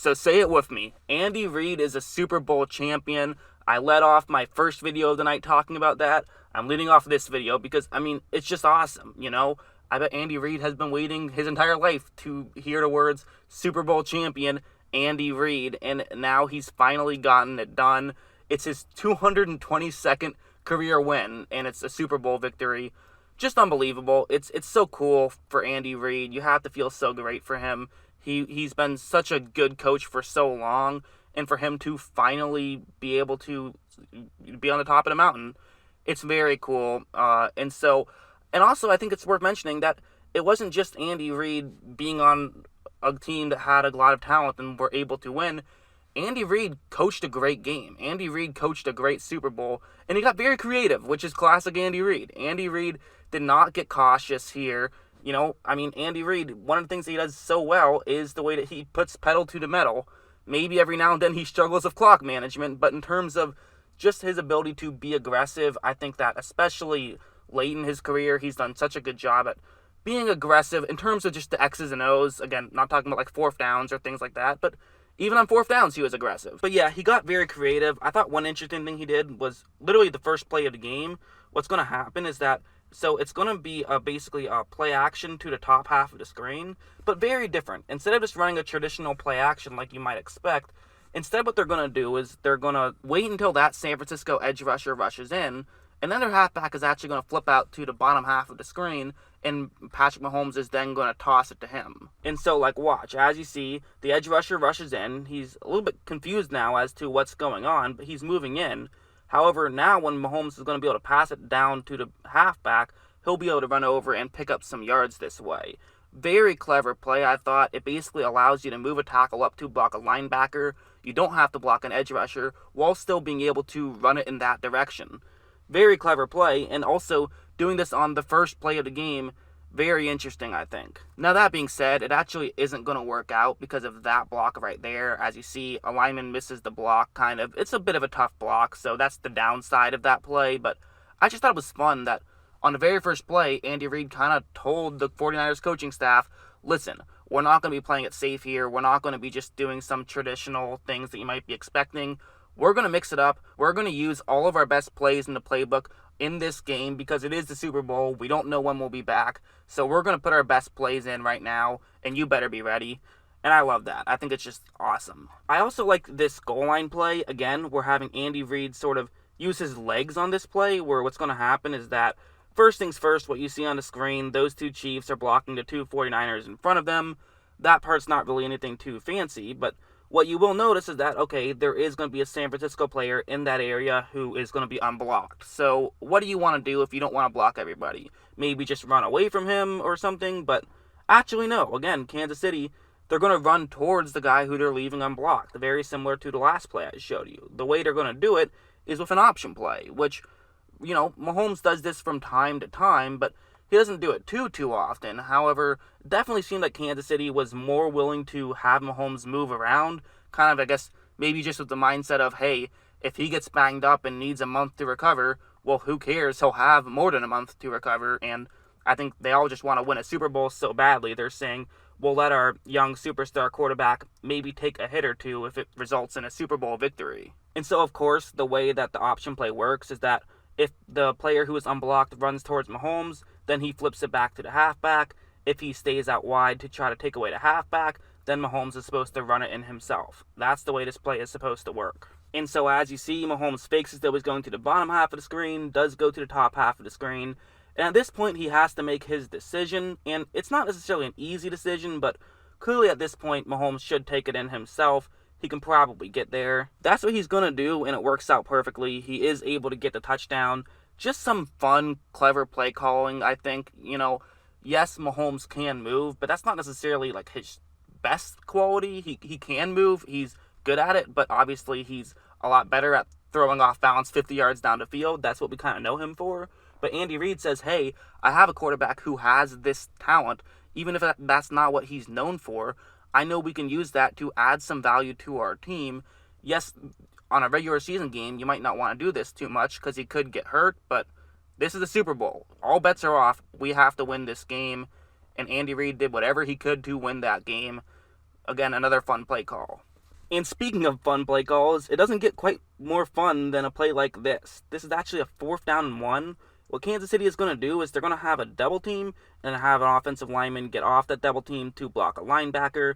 So say it with me. Andy Reid is a Super Bowl champion. I led off my first video of the night talking about that. I'm leading off this video because, it's just awesome, I bet Andy Reid has been waiting his entire life to hear the words Super Bowl champion Andy Reid, and now he's finally gotten it done. It's his 222nd career win, and it's a Super Bowl victory. Just unbelievable. It's so cool for Andy Reid. You have to feel so great for him. He's been such a good coach for so long, and for him to finally be able to be on the top of the mountain, it's very cool. And also I think it's worth mentioning that it wasn't just Andy Reid being on a team that had a lot of talent and were able to win. Andy Reid coached a great game. Andy Reid coached a great Super Bowl, and he got very creative, which is classic Andy Reid. Andy Reid did not get cautious here. Andy Reid, one of the things that he does so well is the way that he puts pedal to the metal. Maybe every now and then he struggles with clock management, but in terms of just his ability to be aggressive, I think that especially late in his career, he's done such a good job at being aggressive in terms of just the X's and O's. Again, not talking about like fourth downs or things like that, but even on fourth downs, he was aggressive. But yeah, he got very creative. I thought one interesting thing he did was literally the first play of the game. What's going to happen is that, so it's going to be basically a play action to the top half of the screen, but very different. Instead of just running a traditional play action like you might expect, instead what they're going to do is they're going to wait until that San Francisco edge rusher rushes in, and then their halfback is actually going to flip out to the bottom half of the screen, and Patrick Mahomes is then going to toss it to him. And so, watch. As you see, the edge rusher rushes in. He's a little bit confused now as to what's going on, but he's moving in. However, now when Mahomes is going to be able to pass it down to the halfback, he'll be able to run over and pick up some yards this way. Very clever play, I thought. It basically allows you to move a tackle up to block a linebacker. You don't have to block an edge rusher while still being able to run it in that direction. Very clever play, and also doing this on the first play of the game, very interesting, I think. Now, that being said, it actually isn't going to work out because of that block right there. As you see, a lineman misses the block, kind of. It's a bit of a tough block, so that's the downside of that play, but I just thought it was fun that on the very first play, Andy Reid kind of told the 49ers coaching staff, listen, we're not going to be playing it safe here. We're not going to be just doing some traditional things that you might be expecting. We're going to mix it up. We're going to use all of our best plays in the playbook in this game because it is the Super Bowl. We don't know when we'll be back. So we're going to put our best plays in right now, and you better be ready. And I love that. I think it's just awesome. I also like this goal line play. Again, we're having Andy Reid sort of use his legs on this play, where what's going to happen is that, first things first, what you see on the screen, those two Chiefs are blocking the two 49ers in front of them. That part's not really anything too fancy, but what you will notice is that, okay, there is going to be a San Francisco player in that area who is going to be unblocked. So what do you want to do if you don't want to block everybody? Maybe just run away from him or something, but actually no. Again, Kansas City, they're going to run towards the guy who they're leaving unblocked, very similar to the last play I showed you. The way they're going to do it is with an option play, which, Mahomes does this from time to time, but he doesn't do it too often. However, it definitely seemed like Kansas City was more willing to have Mahomes move around, kind of, I guess, maybe just with the mindset of, hey, if he gets banged up and needs a month to recover, well, who cares? He'll have more than a month to recover, and I think they all just want to win a Super Bowl so badly. They're saying, we'll let our young superstar quarterback maybe take a hit or two if it results in a Super Bowl victory. And so, of course, the way that the option play works is that if the player who is unblocked runs towards Mahomes, then he flips it back to the halfback. If he stays out wide to try to take away the halfback, then Mahomes is supposed to run it in himself. That's the way this play is supposed to work. And so as you see, Mahomes fakes as though he's going to the bottom half of the screen, does go to the top half of the screen, and at this point he has to make his decision, and it's not necessarily an easy decision, but clearly at this point Mahomes should take it in himself. He can probably get there. That's what he's going to do, and it works out perfectly. He is able to get the touchdown. Just some fun, clever play calling, I think. Yes, Mahomes can move, but that's not necessarily like his best quality. He can move. He's good at it, but obviously he's a lot better at throwing off balance 50 yards down the field. That's what we kind of know him for. But Andy Reid says, hey, I have a quarterback who has this talent, even if that's not what he's known for. I know we can use that to add some value to our team. Yes, on a regular season game, you might not want to do this too much because he could get hurt, but this is the Super Bowl. All bets are off. We have to win this game, and Andy Reid did whatever he could to win that game. Again, another fun play call. And speaking of fun play calls, it doesn't get quite more fun than a play like this. This is actually a 4th down and 1. What Kansas City is going to do is they're going to have a double team and have an offensive lineman get off that double team to block a linebacker.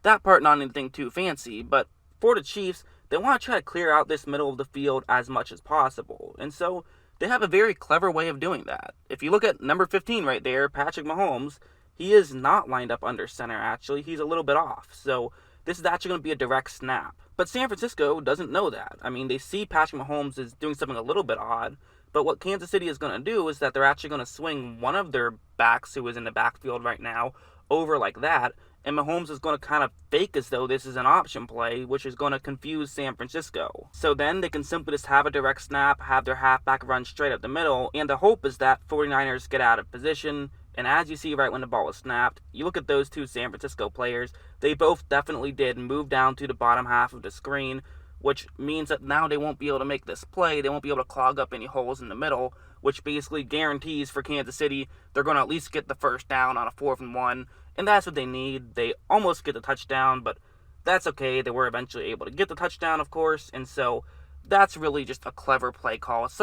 That part not anything too fancy, but for the Chiefs, they want to try to clear out this middle of the field as much as possible. And so they have a very clever way of doing that. If you look at number 15 right there, Patrick Mahomes, he is not lined up under center actually. He's a little bit off. So this is actually going to be a direct snap. But San Francisco doesn't know that. I mean, they see Patrick Mahomes is doing something a little bit odd, but what Kansas City is going to do is that they're actually going to swing one of their backs, who is in the backfield right now, over like that, and Mahomes is going to kind of fake as though this is an option play, which is going to confuse San Francisco. So then they can simply just have a direct snap, have their halfback run straight up the middle, and the hope is that 49ers get out of position. And as you see right when the ball is snapped, you look at those two San Francisco players, they both definitely did move down to the bottom half of the screen, which means that now they won't be able to make this play. They won't be able to clog up any holes in the middle, which basically guarantees for Kansas City they're going to at least get the first down on a 4th and 1, and that's what they need. They almost get the touchdown, but that's okay. They were eventually able to get the touchdown, of course, and so that's really just a clever play call. It's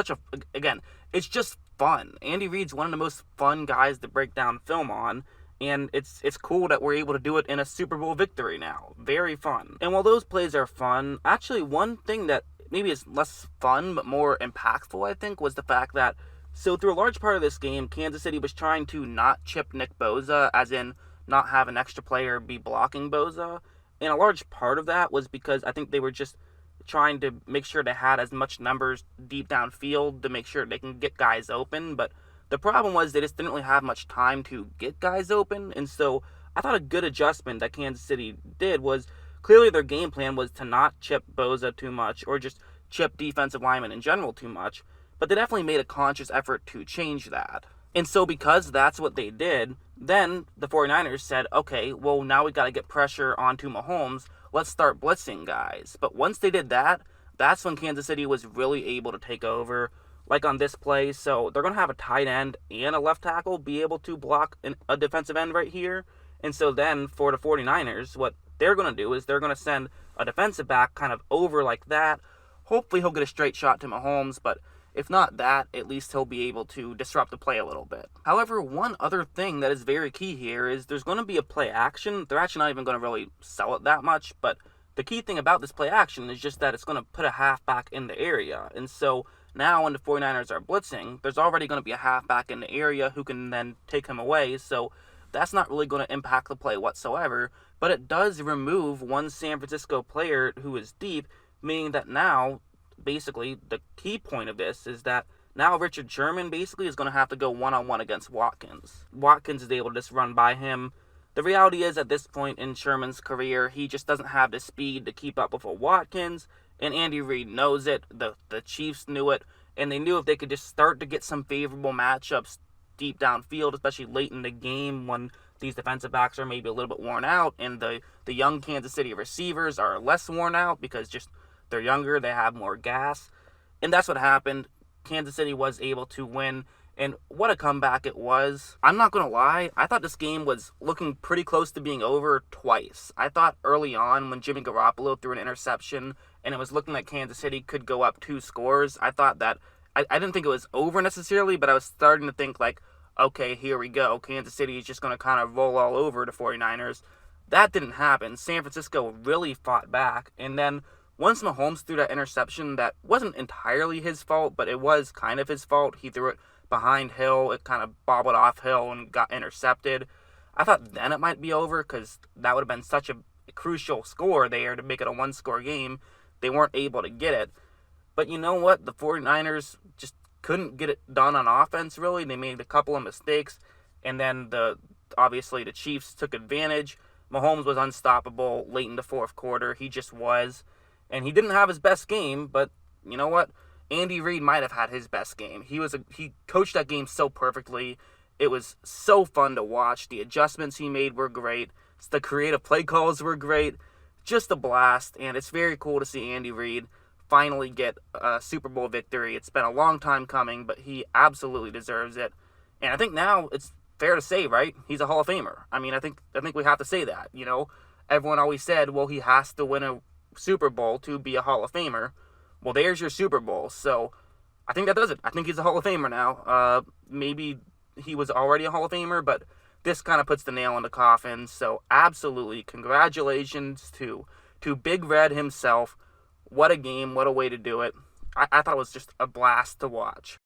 again, it's just fun. Andy Reid's one of the most fun guys to break down film on, and it's cool that we're able to do it in a Super Bowl victory now. Very fun. And while those plays are fun, actually one thing that maybe is less fun but more impactful, I think, was the fact that, so through a large part of this game, Kansas City was trying to not chip Nick Bosa, as in not have an extra player be blocking Bosa. And a large part of that was because I think they were just trying to make sure they had as much numbers deep downfield to make sure they can get guys open. But the problem was they just didn't really have much time to get guys open. And so I thought a good adjustment that Kansas City did was clearly their game plan was to not chip Bosa too much or just chip defensive linemen in general too much. But they definitely made a conscious effort to change that. And so because that's what they did, then the 49ers said, okay, well, now we got to get pressure onto Mahomes. Let's start blitzing guys. But once they did that, that's when Kansas City was really able to take over, like on this play. So they're going to have a tight end and a left tackle be able to block a defensive end right here. And so then for the 49ers, what they're going to do is they're going to send a defensive back kind of over like that. Hopefully he'll get a straight shot to Mahomes, but if not that, at least he'll be able to disrupt the play a little bit. However, one other thing that is very key here is there's going to be a play action. They're actually not even going to really sell it that much, but the key thing about this play action is just that it's going to put a halfback in the area. And so now when the 49ers are blitzing, there's already going to be a halfback in the area who can then take him away. So that's not really going to impact the play whatsoever, but it does remove one San Francisco player who is deep, meaning that now basically the key point of this is that now Richard Sherman basically is going to have to go one-on-one against Watkins. Watkins is able to just run by him. The reality is at this point in Sherman's career, he just doesn't have the speed to keep up with a Watkins, and Andy Reid knows it. The Chiefs knew it, and they knew if they could just start to get some favorable matchups deep downfield, especially late in the game when these defensive backs are maybe a little bit worn out and the young Kansas City receivers are less worn out because just they're younger, they have more gas. And that's what happened. Kansas City was able to win, and what a comeback it was. I'm not going to lie, I thought this game was looking pretty close to being over twice. I thought early on when Jimmy Garoppolo threw an interception and it was looking like Kansas City could go up 2 scores, I thought that, I didn't think it was over necessarily, but I was starting to think like, okay, here we go. Kansas City is just going to kind of roll all over the 49ers. That didn't happen. San Francisco really fought back, and then once Mahomes threw that interception, that wasn't entirely his fault, but it was kind of his fault. He threw it behind Hill. It kind of bobbled off Hill and got intercepted. I thought then it might be over because that would have been such a crucial score there to make it a 1-score game. They weren't able to get it. But you know what? The 49ers just couldn't get it done on offense, really. They made a couple of mistakes, and then obviously the Chiefs took advantage. Mahomes was unstoppable late in the fourth quarter. He just was. And he didn't have his best game, but you know what? Andy Reid might have had his best game. He coached that game so perfectly. It was so fun to watch. The adjustments he made were great. The creative play calls were great. Just a blast, and it's very cool to see Andy Reid finally get a Super Bowl victory. It's been a long time coming, but he absolutely deserves it. And I think now it's fair to say, right? He's a Hall of Famer. I mean, I think we have to say that, you know. Everyone always said, well, he has to win a Super Bowl to be a Hall of Famer. Well, there's your Super Bowl. So I think that does it. I think he's a Hall of Famer now. Maybe he was already a Hall of Famer, but this kind of puts the nail in the coffin. So absolutely, congratulations to Big Red himself. What a game. What a way to do it. I thought it was just a blast to watch.